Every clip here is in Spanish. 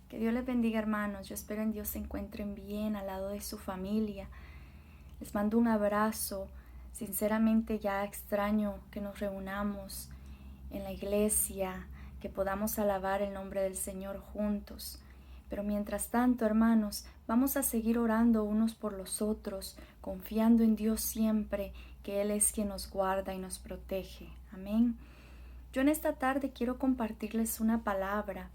Que Dios les bendiga, hermanos. Yo espero en Dios se encuentren bien al lado de su familia. Les mando un abrazo. Sinceramente ya extraño que nos reunamos en la iglesia, que podamos alabar el nombre del Señor juntos. Pero mientras tanto, hermanos, vamos a seguir orando unos por los otros, confiando en Dios siempre, que Él es quien nos guarda y nos protege. Amén. Yo en esta tarde quiero compartirles una palabra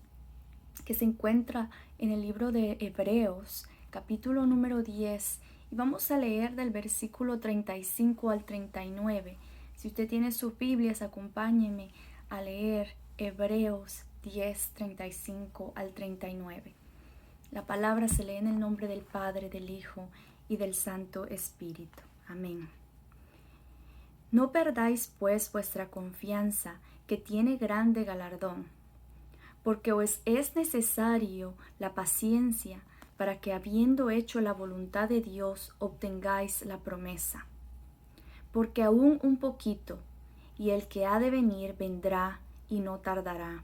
que se encuentra en el libro de Hebreos, capítulo número 10, y vamos a leer del versículo 35 al 39. Si usted tiene sus Biblias, acompáñeme a leer Hebreos 10, 35 al 39. La palabra se lee en el nombre del Padre, del Hijo y del Santo Espíritu. Amén. No perdáis pues vuestra confianza, que tiene grande galardón, porque os es necesario la paciencia para que, habiendo hecho la voluntad de Dios, obtengáis la promesa. Porque aún un poquito, y el que ha de venir vendrá y no tardará,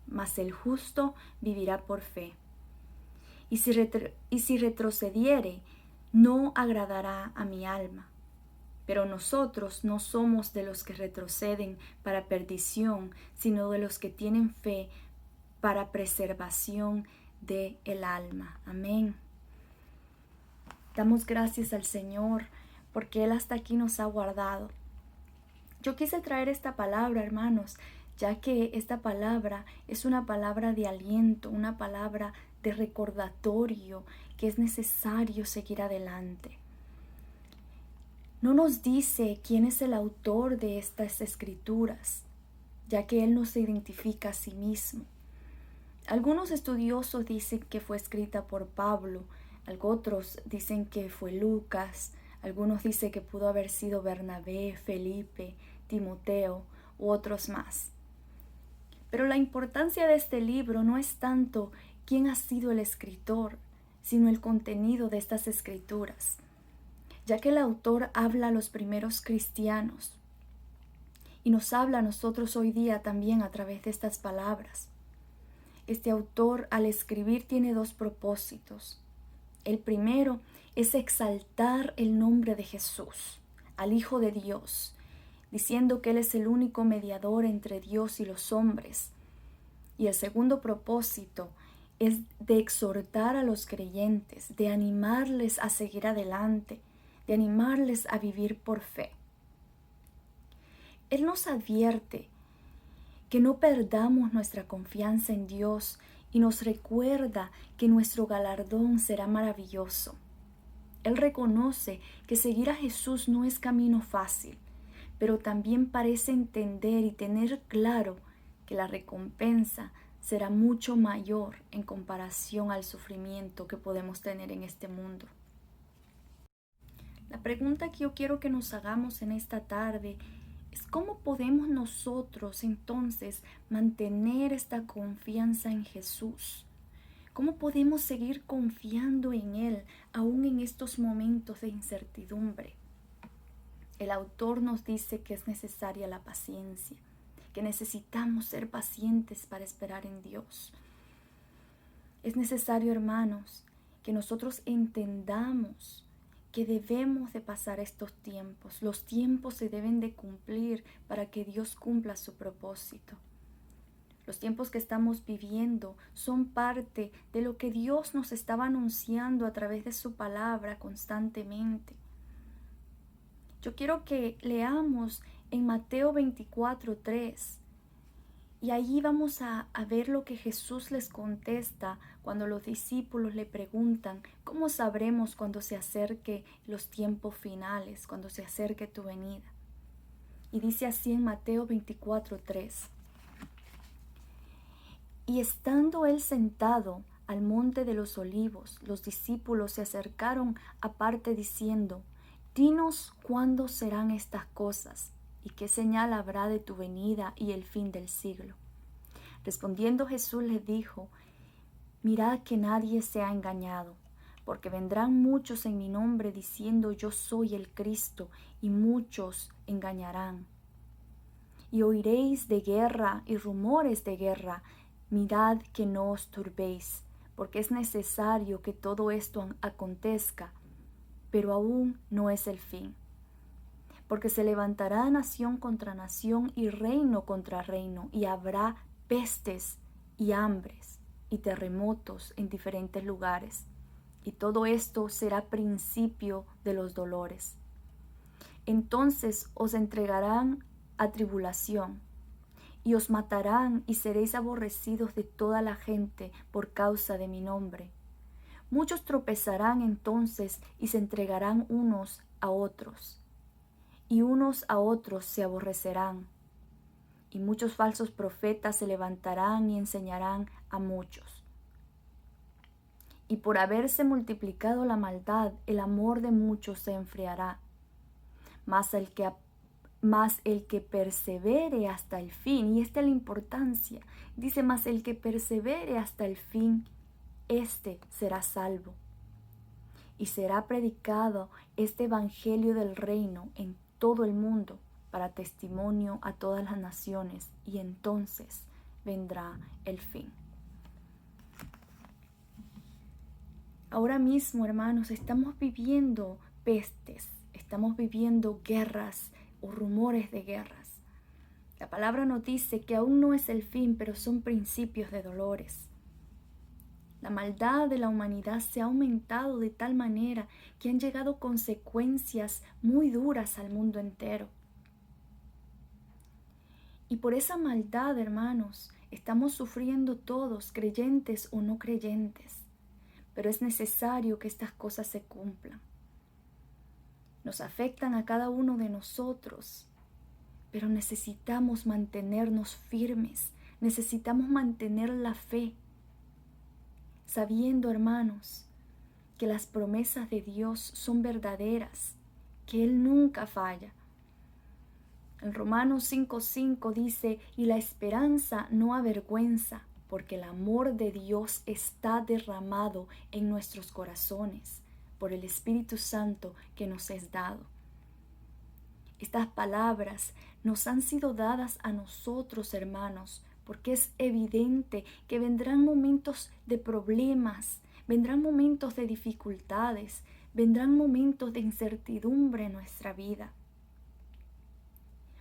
mas el justo vivirá por fe. Y si retrocediere, no agradará a mi alma. Pero nosotros no somos de los que retroceden para perdición, sino de los que tienen fe para preservación de el alma. Amén. Damos gracias al Señor porque Él hasta aquí nos ha guardado. Yo quise traer esta palabra, hermanos, ya que esta palabra es una palabra de aliento, una palabra de recordatorio que es necesario seguir adelante. No nos dice quién es el autor de estas escrituras, ya que Él no se identifica a sí mismo. Algunos estudiosos dicen que fue escrita por Pablo, otros dicen que fue Lucas, algunos dicen que pudo haber sido Bernabé, Felipe, Timoteo u otros más. Pero la importancia de este libro no es tanto quién ha sido el escritor, sino el contenido de estas escrituras, ya que el autor habla a los primeros cristianos y nos habla a nosotros hoy día también a través de estas palabras. Este autor, al escribir, tiene dos propósitos. El primero es exaltar el nombre de Jesús, al Hijo de Dios, diciendo que Él es el único mediador entre Dios y los hombres. Y el segundo propósito es de exhortar a los creyentes, de animarles a seguir adelante, de animarles a vivir por fe. Él nos advierte que no perdamos nuestra confianza en Dios y nos recuerda que nuestro galardón será maravilloso. Él reconoce que seguir a Jesús no es camino fácil, pero también parece entender y tener claro que la recompensa será mucho mayor en comparación al sufrimiento que podemos tener en este mundo. La pregunta que yo quiero que nos hagamos en esta tarde es cómo podemos nosotros entonces mantener esta confianza en Jesús. ¿Cómo podemos seguir confiando en Él aún en estos momentos de incertidumbre? El autor nos dice que es necesaria la paciencia, que necesitamos ser pacientes para esperar en Dios. Es necesario, hermanos, que nosotros entendamos que debemos de pasar estos tiempos. Los tiempos se deben de cumplir para que Dios cumpla su propósito. Los tiempos que estamos viviendo son parte de lo que Dios nos estaba anunciando a través de su palabra constantemente. Yo quiero que leamos en Mateo 24:3. Y allí vamos a ver lo que Jesús les contesta cuando los discípulos le preguntan, ¿cómo sabremos cuando se acerque los tiempos finales, cuando se acerque tu venida? Y dice así en Mateo 24:3. Y estando él sentado al monte de los olivos, los discípulos se acercaron aparte diciendo, dinos cuándo serán estas cosas. ¿Y qué señal habrá de tu venida y el fin del siglo? Respondiendo Jesús les dijo, mirad que nadie sea engañado, porque vendrán muchos en mi nombre diciendo yo soy el Cristo, y muchos engañarán. Y oiréis de guerra y rumores de guerra, mirad que no os turbéis, porque es necesario que todo esto acontezca, pero aún no es el fin. Porque se levantará nación contra nación y reino contra reino, y habrá pestes y hambres y terremotos en diferentes lugares. Y todo esto será principio de los dolores. Entonces os entregarán a tribulación, y os matarán, y seréis aborrecidos de toda la gente por causa de mi nombre. Muchos tropezarán entonces y se entregarán unos a otros, y unos a otros se aborrecerán. Y muchos falsos profetas se levantarán y enseñarán a muchos. Y por haberse multiplicado la maldad, el amor de muchos se enfriará. Mas el que persevere hasta el fin, y esta es la importancia, dice, mas el que persevere hasta el fin, éste será salvo. Y será predicado este evangelio del reino en todo el mundo para testimonio a todas las naciones, y entonces vendrá el fin. Ahora mismo, hermanos, estamos viviendo pestes, estamos viviendo guerras o rumores de guerras. La palabra nos dice que aún no es el fin, pero son principios de dolores. La maldad de la humanidad se ha aumentado de tal manera que han llegado consecuencias muy duras al mundo entero. Y por esa maldad, hermanos, estamos sufriendo todos, creyentes o no creyentes. Pero es necesario que estas cosas se cumplan. Nos afectan a cada uno de nosotros, pero necesitamos mantenernos firmes, necesitamos mantener la fe, sabiendo, hermanos, que las promesas de Dios son verdaderas, que Él nunca falla. En Romanos 5:5 dice, y la esperanza no avergüenza, porque el amor de Dios está derramado en nuestros corazones por el Espíritu Santo que nos es dado. Estas palabras nos han sido dadas a nosotros, hermanos, porque es evidente que vendrán momentos de problemas, vendrán momentos de dificultades, vendrán momentos de incertidumbre en nuestra vida.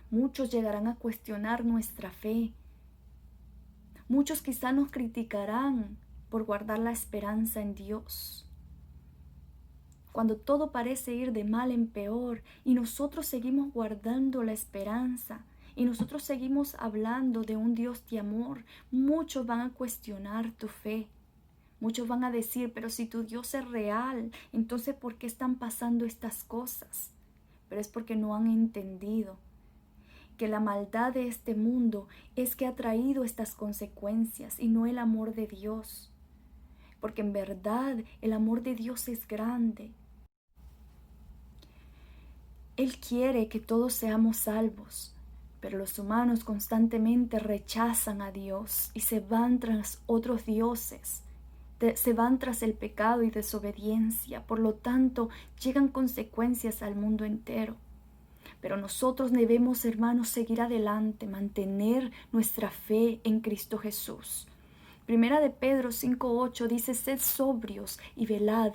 Muchos llegarán a cuestionar nuestra fe. Muchos quizá nos criticarán por guardar la esperanza en Dios. Cuando todo parece ir de mal en peor y nosotros seguimos guardando la esperanza y nosotros seguimos hablando de un Dios de amor, muchos van a cuestionar tu fe. Muchos van a decir, pero si tu Dios es real, entonces ¿por qué están pasando estas cosas? Pero es porque no han entendido que la maldad de este mundo es que ha traído estas consecuencias y no el amor de Dios. Porque en verdad el amor de Dios es grande. Él quiere que todos seamos salvos, pero los humanos constantemente rechazan a Dios y se van tras otros dioses, se van tras el pecado y desobediencia. Por lo tanto, llegan consecuencias al mundo entero. Pero nosotros debemos, hermanos, seguir adelante, mantener nuestra fe en Cristo Jesús. Primera de Pedro 5:8 dice, sed sobrios y velad,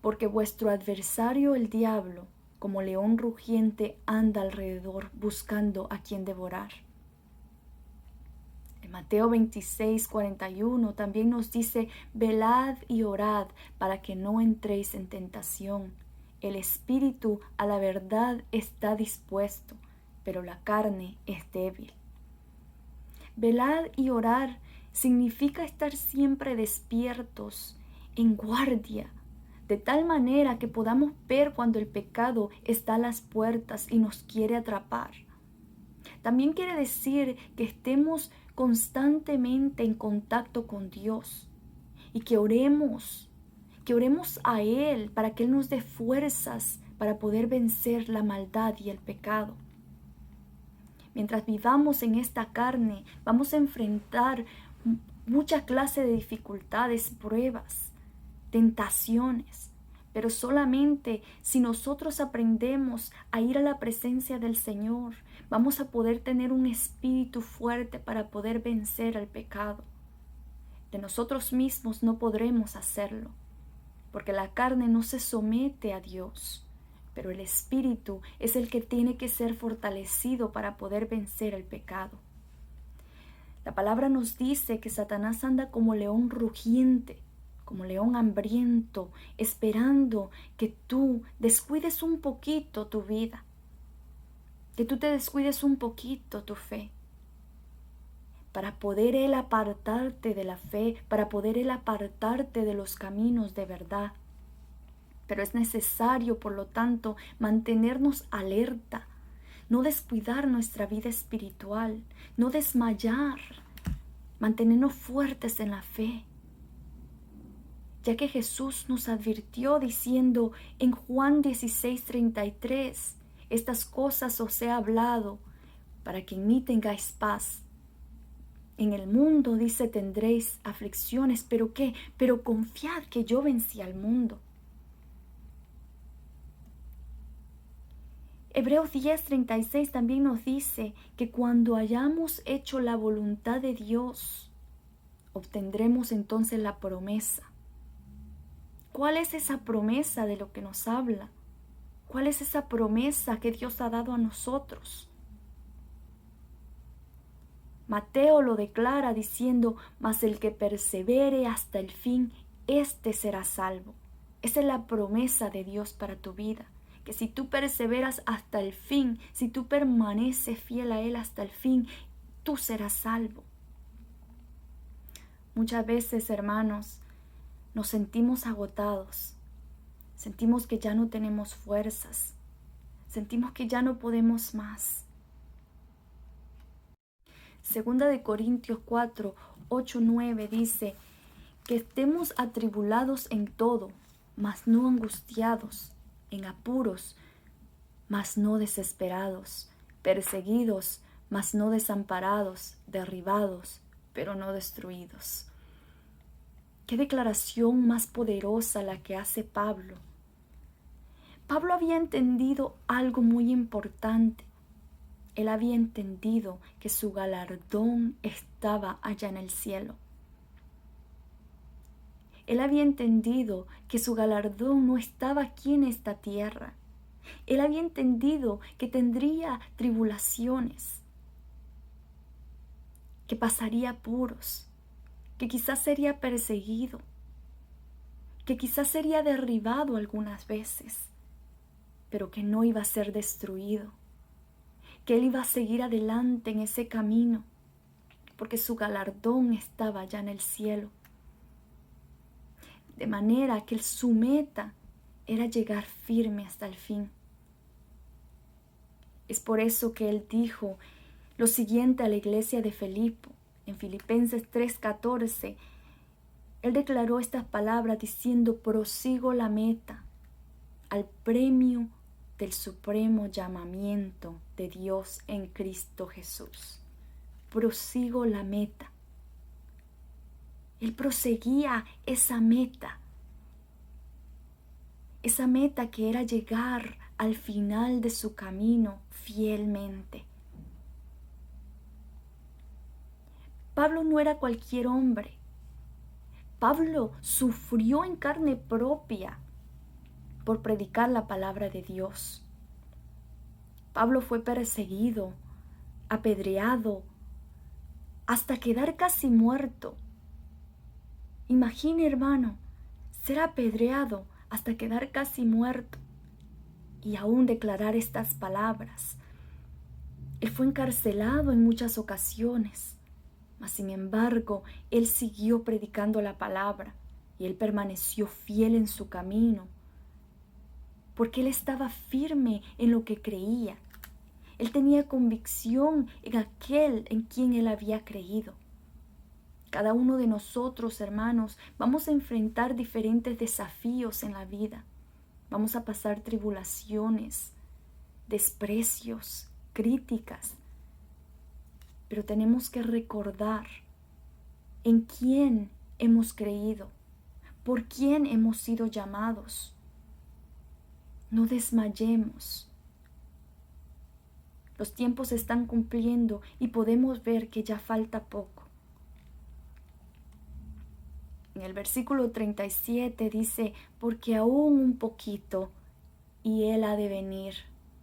porque vuestro adversario el diablo, como león rugiente, anda alrededor buscando a quien devorar. En Mateo 26:41 también nos dice, velad y orad para que no entréis en tentación. El espíritu a la verdad está dispuesto, pero la carne es débil. Velad y orar significa estar siempre despiertos, en guardia, de tal manera que podamos ver cuando el pecado está a las puertas y nos quiere atrapar. También quiere decir que estemos constantemente en contacto con Dios y que oremos a Él para que Él nos dé fuerzas para poder vencer la maldad y el pecado. Mientras vivamos en esta carne, vamos a enfrentar mucha clase de dificultades, pruebas, tentaciones. Pero solamente si nosotros aprendemos a ir a la presencia del Señor, vamos a poder tener un espíritu fuerte para poder vencer al pecado. De nosotros mismos no podremos hacerlo, porque la carne no se somete a Dios, pero el Espíritu es el que tiene que ser fortalecido para poder vencer el pecado. La palabra nos dice que Satanás anda como león rugiente, como león hambriento, esperando que tú descuides un poquito tu vida, que tú te descuides un poquito tu fe, para poder Él apartarte de la fe, para poder Él apartarte de los caminos de verdad. Pero es necesario, por lo tanto, mantenernos alerta, no descuidar nuestra vida espiritual, no desmayar, mantenernos fuertes en la fe. Ya que Jesús nos advirtió diciendo en Juan 16:33, estas cosas os he hablado para que en mí tengáis paz. En el mundo, dice, tendréis aflicciones, ¿pero qué? Pero confiad que yo vencí al mundo. Hebreos 10:36 también nos dice que cuando hayamos hecho la voluntad de Dios, obtendremos entonces la promesa. ¿Cuál es esa promesa de lo que nos habla? ¿Cuál es esa promesa que Dios ha dado a nosotros? Mateo lo declara diciendo, mas el que persevere hasta el fin, éste será salvo. Esa es la promesa de Dios para tu vida, que si tú perseveras hasta el fin, si tú permaneces fiel a Él hasta el fin, tú serás salvo. Muchas veces, hermanos, nos sentimos agotados, sentimos que ya no tenemos fuerzas, sentimos que ya no podemos más. Segunda de Corintios 4, 8, 9 dice que estemos atribulados en todo, mas no angustiados, en apuros, mas no desesperados, perseguidos, mas no desamparados, derribados, pero no destruidos. Qué declaración más poderosa la que hace Pablo. Pablo había entendido algo muy importante. Él había entendido que su galardón estaba allá en el cielo. Él había entendido que su galardón no estaba aquí en esta tierra. Él había entendido que tendría tribulaciones, que pasaría apuros, que quizás sería perseguido, que quizás sería derribado algunas veces, pero que no iba a ser destruido, que él iba a seguir adelante en ese camino, porque su galardón estaba allá en el cielo. De manera que su meta era llegar firme hasta el fin. Es por eso que él dijo lo siguiente a la iglesia de Filipo. En Filipenses 3:14, él declaró estas palabras diciendo, prosigo la meta, al premio del supremo llamamiento de Dios en Cristo Jesús. Prosigo la meta. Él proseguía esa meta que era llegar al final de su camino fielmente. Pablo no era cualquier hombre. Pablo sufrió en carne propia por predicar la palabra de Dios. Pablo fue perseguido, apedreado, hasta quedar casi muerto. Imagine, hermano, ser apedreado hasta quedar casi muerto y aún declarar estas palabras. Él fue encarcelado en muchas ocasiones, mas sin embargo, él siguió predicando la palabra y él permaneció fiel en su camino, porque él estaba firme en lo que creía. Él tenía convicción en aquel en quien él había creído. Cada uno de nosotros, hermanos, vamos a enfrentar diferentes desafíos en la vida. Vamos a pasar tribulaciones, desprecios, críticas. Pero tenemos que recordar en quién hemos creído, por quién hemos sido llamados. No desmayemos. Los tiempos se están cumpliendo y podemos ver que ya falta poco. En el versículo 37 dice, porque aún un poquito y Él ha de venir,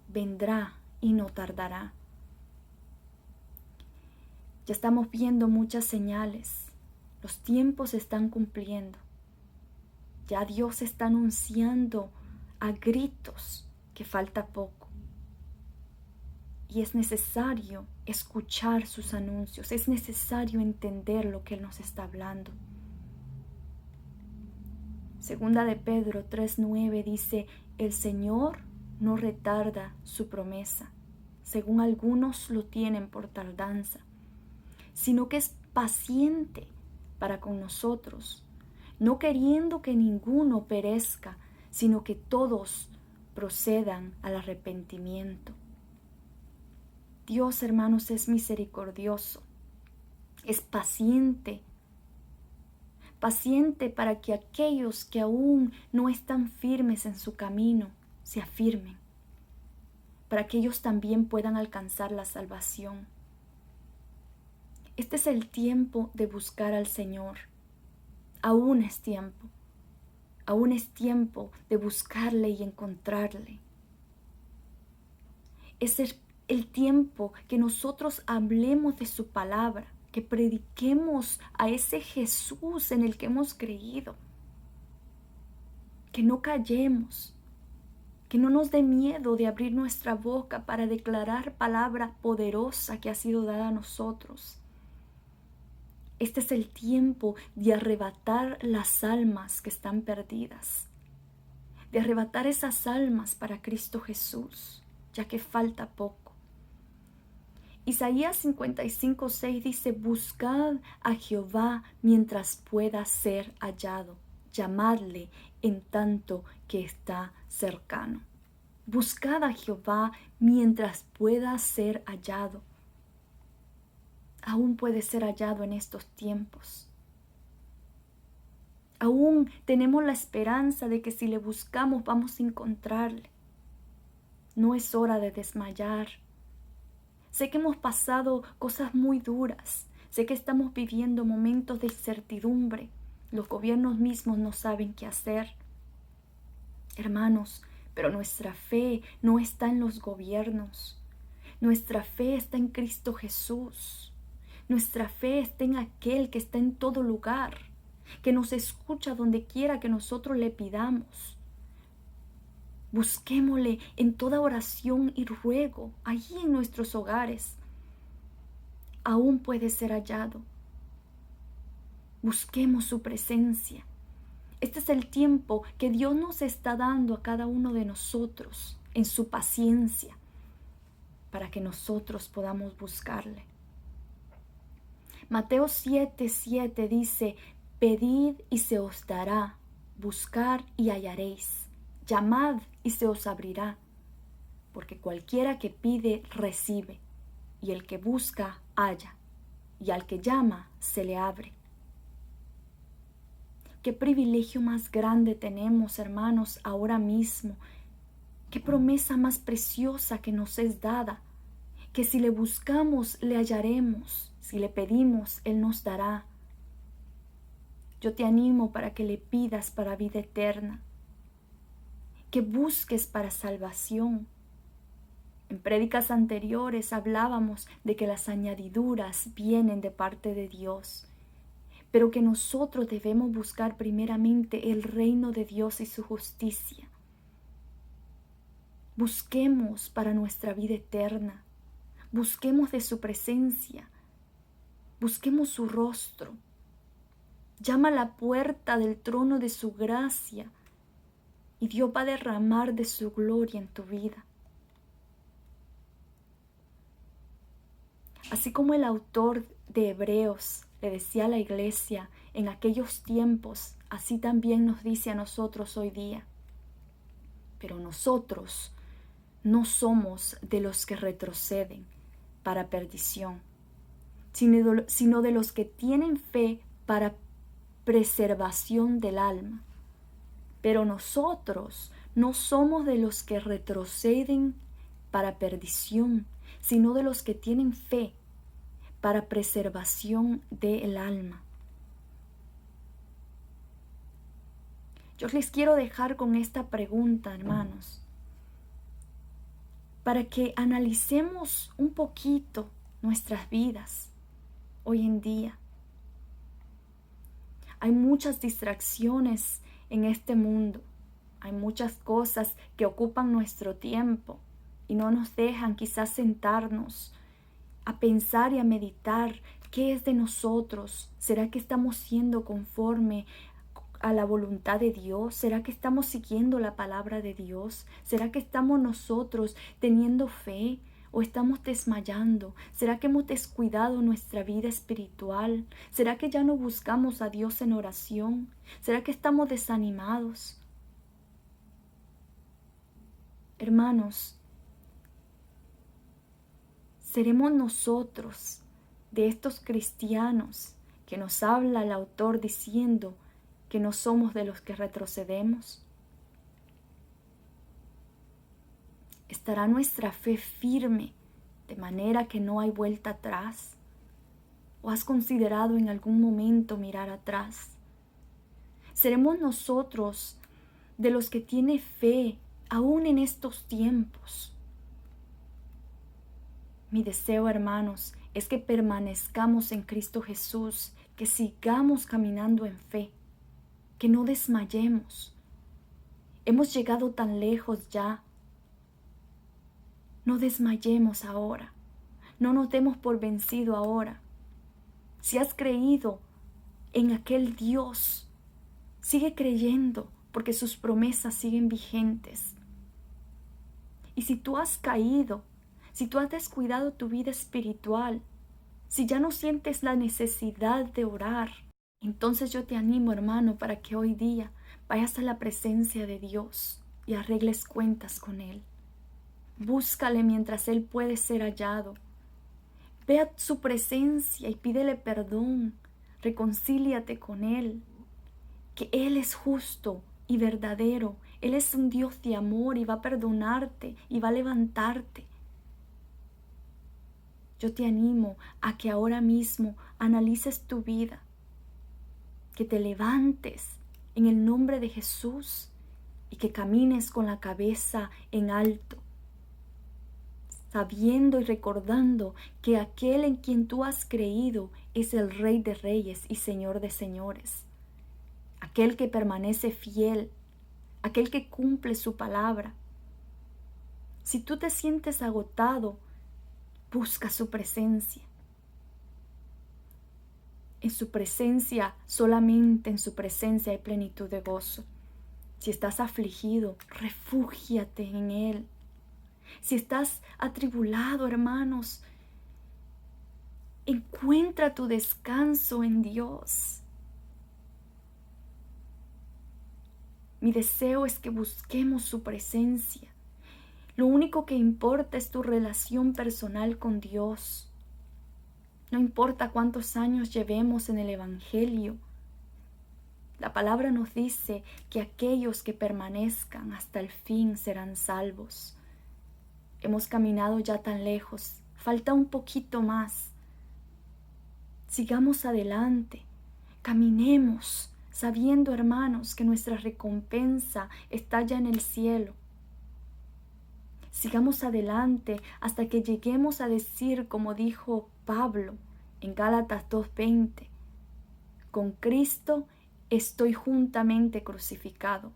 vendrá y no tardará. Ya estamos viendo muchas señales, los tiempos se están cumpliendo. Ya Dios está anunciando a gritos que falta poco. Y es necesario escuchar sus anuncios, es necesario entender lo que Él nos está hablando. Segunda de Pedro 3:9 dice, el Señor no retarda su promesa, según algunos lo tienen por tardanza, sino que es paciente para con nosotros, no queriendo que ninguno perezca, sino que todos procedan al arrepentimiento. Dios, hermanos, es misericordioso, es paciente para que aquellos que aún no están firmes en su camino se afirmen, para que ellos también puedan alcanzar la salvación. Este es el tiempo de buscar al Señor. Aún es tiempo de buscarle y encontrarle. Es el tiempo que nosotros hablemos de su palabra, que prediquemos a ese Jesús en el que hemos creído, que no callemos, que no nos dé miedo de abrir nuestra boca para declarar palabra poderosa que ha sido dada a nosotros. Este es el tiempo de arrebatar las almas que están perdidas, de arrebatar esas almas para Cristo Jesús, ya que falta poco. Isaías 55:6 dice, buscad a Jehová mientras pueda ser hallado, llamadle en tanto que está cercano. Buscad a Jehová mientras pueda ser hallado. Aún puede ser hallado en estos tiempos. Aún tenemos la esperanza de que si le buscamos vamos a encontrarle. No es hora de desmayar. Sé que hemos pasado cosas muy duras. Sé que estamos viviendo momentos de incertidumbre. Los gobiernos mismos no saben qué hacer. Hermanos, pero nuestra fe no está en los gobiernos. Nuestra fe está en Cristo Jesús. Nuestra fe está en aquel que está en todo lugar, que nos escucha donde quiera que nosotros le pidamos. Busquémosle en toda oración y ruego, allí en nuestros hogares. Aún puede ser hallado. Busquemos su presencia. Este es el tiempo que Dios nos está dando a cada uno de nosotros en su paciencia para que nosotros podamos buscarle. Mateo 7:7 dice, pedid y se os dará, buscar y hallaréis, llamad y se os abrirá, porque cualquiera que pide recibe, y el que busca halla, y al que llama se le abre. Qué privilegio más grande tenemos, hermanos, ahora mismo. Qué promesa más preciosa que nos es dada, que si le buscamos le hallaremos, si le pedimos Él nos dará. Yo te animo para que le pidas para vida eterna, que busques para salvación. En prédicas anteriores hablábamos de que las añadiduras vienen de parte de Dios, pero que nosotros debemos buscar primeramente el reino de Dios y su justicia. Busquemos para nuestra vida eterna, busquemos de su presencia, busquemos su rostro. Llama a la puerta del trono de su gracia y Dios va a derramar de su gloria en tu vida. Así como el autor de Hebreos le decía a la iglesia en aquellos tiempos, así también nos dice a nosotros hoy día. Pero nosotros no somos de los que retroceden para perdición, sino de los que tienen fe para preservación del alma. Pero nosotros no somos de los que retroceden para perdición, sino de los que tienen fe para preservación del alma. Yo les quiero dejar con esta pregunta, hermanos, para que analicemos un poquito nuestras vidas hoy en día. Hay muchas distracciones en este mundo. Hay muchas cosas que ocupan nuestro tiempo y no nos dejan quizás sentarnos a pensar y a meditar qué es de nosotros. ¿Será que estamos siendo conforme a la voluntad de Dios? ¿Será que estamos siguiendo la palabra de Dios? ¿Será que estamos nosotros teniendo fe o estamos desmayando? ¿Será que hemos descuidado nuestra vida espiritual? ¿Será que ya no buscamos a Dios en oración? ¿Será que estamos desanimados? Hermanos, ¿seremos nosotros de estos cristianos que nos habla el autor diciendo que no somos de los que retrocedemos? ¿Estará nuestra fe firme de manera que no hay vuelta atrás? ¿O has considerado en algún momento mirar atrás? ¿Seremos nosotros de los que tiene fe aún en estos tiempos? Mi deseo, hermanos, es que permanezcamos en Cristo Jesús, que sigamos caminando en fe, que no desmayemos. Hemos llegado tan lejos ya. No desmayemos ahora. No nos demos por vencido ahora. Si has creído en aquel Dios, sigue creyendo, porque sus promesas siguen vigentes. Y si tú has caído, si tú has descuidado tu vida espiritual, si ya no sientes la necesidad de orar, entonces yo te animo, hermano, para que hoy día vayas a la presencia de Dios y arregles cuentas con Él. Búscale mientras Él puede ser hallado. Ve a su presencia y pídele perdón. Reconcíliate con Él, que Él es justo y verdadero. Él es un Dios de amor y va a perdonarte y va a levantarte. Yo te animo a que ahora mismo analices tu vida, que te levantes en el nombre de Jesús y que camines con la cabeza en alto, sabiendo y recordando que aquel en quien tú has creído es el Rey de Reyes y Señor de Señores, aquel que permanece fiel, aquel que cumple su palabra. Si tú te sientes agotado, busca su presencia. En su presencia, solamente en su presencia hay plenitud de gozo. Si estás afligido, refúgiate en Él. Si estás atribulado, hermanos, encuentra tu descanso en Dios. Mi deseo es que busquemos su presencia. Lo único que importa es tu relación personal con Dios. No importa cuántos años llevemos en el Evangelio. La palabra nos dice que aquellos que permanezcan hasta el fin serán salvos. Hemos caminado ya tan lejos. Falta un poquito más. Sigamos adelante. Caminemos sabiendo, hermanos, que nuestra recompensa está ya en el cielo. Sigamos adelante hasta que lleguemos a decir, como dijo Pablo en Gálatas 2:20, con Cristo estoy juntamente crucificado,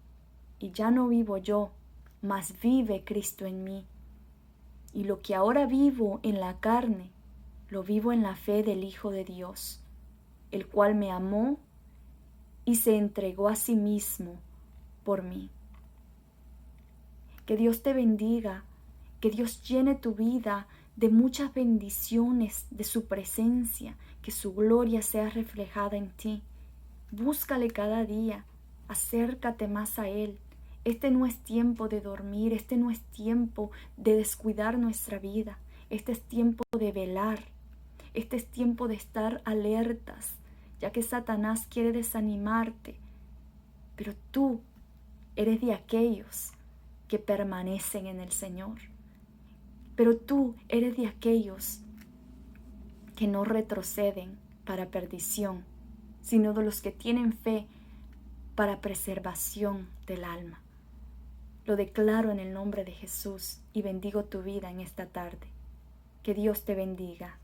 y ya no vivo yo, mas vive Cristo en mí. Y lo que ahora vivo en la carne, lo vivo en la fe del Hijo de Dios, el cual me amó y se entregó a sí mismo por mí. Que Dios te bendiga, que Dios llene tu vida de muchas bendiciones de su presencia, que su gloria sea reflejada en ti. Búscale cada día, acércate más a Él. Este no es tiempo de dormir, este no es tiempo de descuidar nuestra vida, este es tiempo de velar, este es tiempo de estar alertas, ya que Satanás quiere desanimarte, pero tú eres de aquellos que permanecen en el Señor. Pero tú eres de aquellos que no retroceden para perdición, sino de los que tienen fe para preservación del alma. Lo declaro en el nombre de Jesús y bendigo tu vida en esta tarde. Que Dios te bendiga.